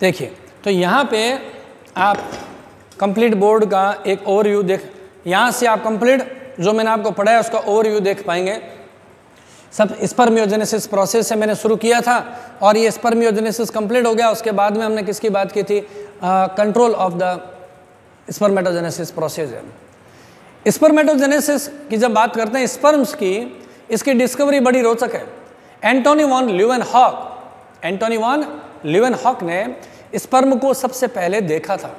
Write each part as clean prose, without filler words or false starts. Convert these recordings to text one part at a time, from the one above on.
देखिए, तो यहाँ पे आप कंप्लीट बोर्ड का एक ओवरव्यू देख, यहाँ से आप कंप्लीट जो मैंने आपको पढ़ाया उसका ओवरव्यू देख पाएंगे। सब स्पर्मियोजेनेसिस प्रोसेस से मैंने शुरू किया था और ये स्पर्मियोजेनेसिस कंप्लीट हो गया। उसके बाद में हमने किसकी बात की थी? Control of the spermatogenesis process है। स्पर्मेटोजेनेसिस की जब बात करते हैं स्पर्म्स की, इसकी डिस्कवरी बड़ी रोचक है। एंटोनी वॉन ल्यूवेनहॉक ने स्पर्म को सबसे पहले देखा था।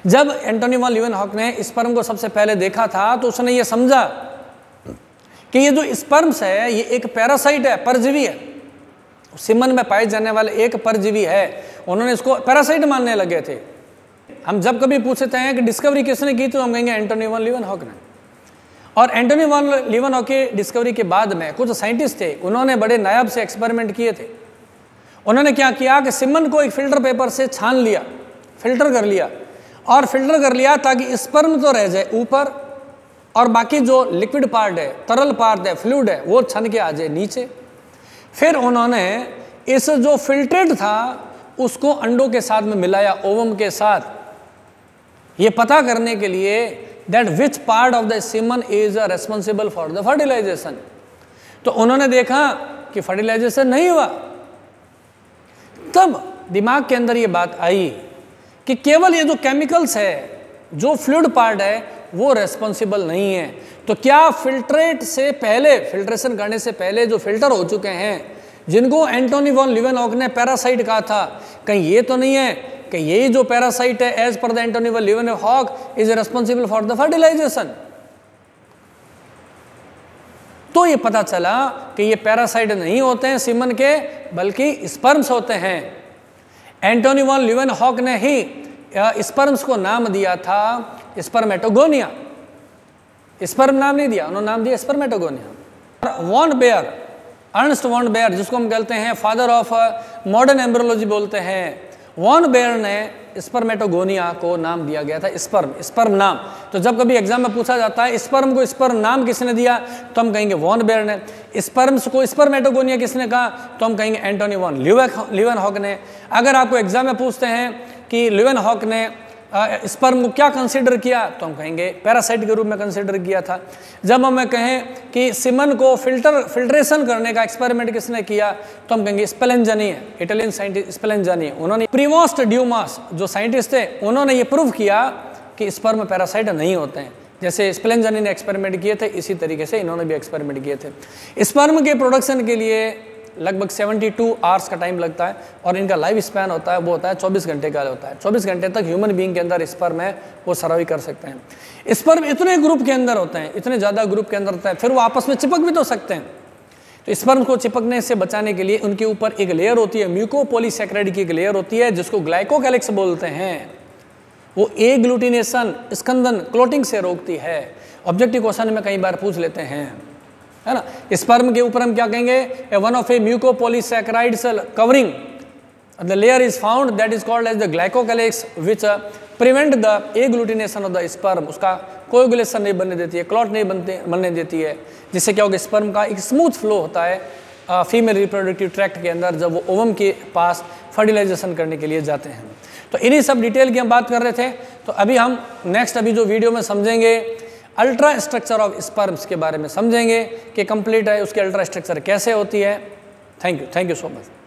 जब एंटोनी वॉन ल्यूवेनहॉक ने स्पर्म को सबसे पहले देखा था तो उसने ये समझा कि ये जो स्पर्म्स है ये एक पैरासाइट है, परजीवी है, सीमन में पाए जाने वाले एक परजीवी है। उन्होंने इसको पैरासाइट मानने लगे थे। हम जब कभी पूछते हैं कि डिस्कवरी किसने की तो हम कहेंगे एंटोनी वॉन ल्यूवेनहॉक ने। और एंटोनी वॉन ल्यूवेनहॉक की डिस्कवरी के बाद में कुछ साइंटिस्ट थे, उन्होंने बड़े नायाब से एक्सपेरिमेंट किए थे। उन्होंने क्या किया कि सीमन को एक फिल्टर पेपर से छान लिया, फिल्टर कर लिया ताकि स्पर्म तो रह जाए ऊपर और बाकी जो लिक्विड पार्ट है, तरल पार्ट है, फ्लूइड है, वो छन के आ जाए नीचे। फिर उन्होंने इस जो फिल्ट्रेट था उसको अंडों के साथ में मिलाया, ओवम के साथ, ये पता करने के लिए that which part of the semen is responsible for the fertilization. तो उन्होंने देखा कि फर्टिलाइजेशन नहीं हुआ। तब दिमाग के अंदर ये बात आई कि केवल ये जो केमिकल्स है, जो फ्लूइड पार्ट है, वो रेस्पॉन्सिबल नहीं है। तो क्या फिल्ट्रेट से पहले, फिल्ट्रेशन करने से पहले जो फिल्टर हो चुके हैं, जिनको एंटोनी वॉन ल्यूवेनहॉक ने पैरासाइट कहा था, कहीं ये तो नहीं है कि यही जो पैरासाइट है as per the Antonie von Leeuwenhoek is responsible for the fertilization? तो ये पता चला कि ये पैरासाइट नहीं होते हैं सीमन के, बल्कि स्पर्म्स होते हैं। एंटोनी वॉन ल्यूवेनहॉक ने ही स्पर्म्स को नाम दिया था स्पर्मेटोगोनिया। स्पर्म नाम नहीं दिया, उन्होंने नाम दिया spermatogonia. Von Baer, Ernst von Baer, जिसको हम कहते हैं फादर ऑफ मॉडर्न एम्ब्रियोलॉजी बोलते हैं, वॉन बेयर ने स्पर्मेटोगोनिया को नाम दिया गया था स्पर्म नाम। तो जब कभी एग्जाम में पूछा जाता है स्पर्म को स्पर्म नाम किसने दिया, तो हम कहेंगे वॉन बेयर ने। स्पर्म्स को स्पर्मेटोगोनिया किसने कहा, तो हम कहेंगे एंटोनी वॉन ल्यूवेनहॉक ने। अगर आपको एग्जाम में पूछते हैं कि ल्यूवेनहॉक ने स्पर्म को क्या कंसीडर किया, तो हम कहेंगे पैरासाइट के रूप में कंसीडर किया था। जब हमें कहें कि सीमन को फिल्ट्रेशन करने का एक्सपेरिमेंट किसने किया, तो हम कहेंगे स्पेलेंजानी है, इटालियन साइंटिस्ट स्पेलेंजानी। उन्होंने प्रीमोस्ट ड्यूमास जो साइंटिस्ट थे, उन्होंने ये प्रूव किया कि स्पर्म पैरासाइट नहीं होते हैं। जैसे स्पेलेंजानी ने एक्सपेरिमेंट किए थे, इसी तरीके से इन्होंने भी एक्सपेरिमेंट किए थे। स्पर्म के प्रोडक्शन के लिए लगभग 72 आवर्स का टाइम लगता है और इनका लाइफ स्पैन होता है, वो होता है 24 घंटे का होता है। 24 घंटे तक ह्यूमन बीइंग के अंदर स्पर्म है वो सर्वाइव कर सकते हैं। स्पर्म इतने ग्रुप के अंदर होते हैं, इतने ज़्यादा ग्रुप के अंदर होता है, फिर वो आपस में चिपक भी तो सकते हैं। तो स्पर्म को चिपकने से बचाने के लिए उनके ऊपर एक लेयर होती है, म्यूकोपॉलीसैकेराइड की एक लेयर होती है, जिसको ग्लाइकोकैलिक्स बोलते हैं। वो एग्लूटिनेशन, स्कंदन, क्लोटिंग से रोकती है। ऑब्जेक्टिव क्वेश्चन में कई बार पूछ लेते हैं, है ना। स्पर्म के ऊपर हम क्या कहेंगे, one of a mucopolysaccharides covering the layer is found that is called as the glycocalyx which prevent the agglutination of the sperm. उसका कोएगुलेशन नहीं बनने देती है, क्लॉट नहीं बनने देती है, जिससे क्या होगा, स्पर्म का एक स्मूथ फ्लो होता है फीमेल रिप्रोडक्टिव ट्रैक्ट के अंदर जब वो ओवम के पास फर्टिलाइजेशन करने के लिए जाते हैं। तो इन्हीं सब डिटेल की हम बात कर रहे थे। तो अभी हम नेक्स्ट जो वीडियो में समझेंगे अल्ट्रा स्ट्रक्चर ऑफ स्पर्म्स के बारे में समझेंगे कि कंप्लीट है उसकी अल्ट्रा स्ट्रक्चर कैसे होती है। Thank you so much.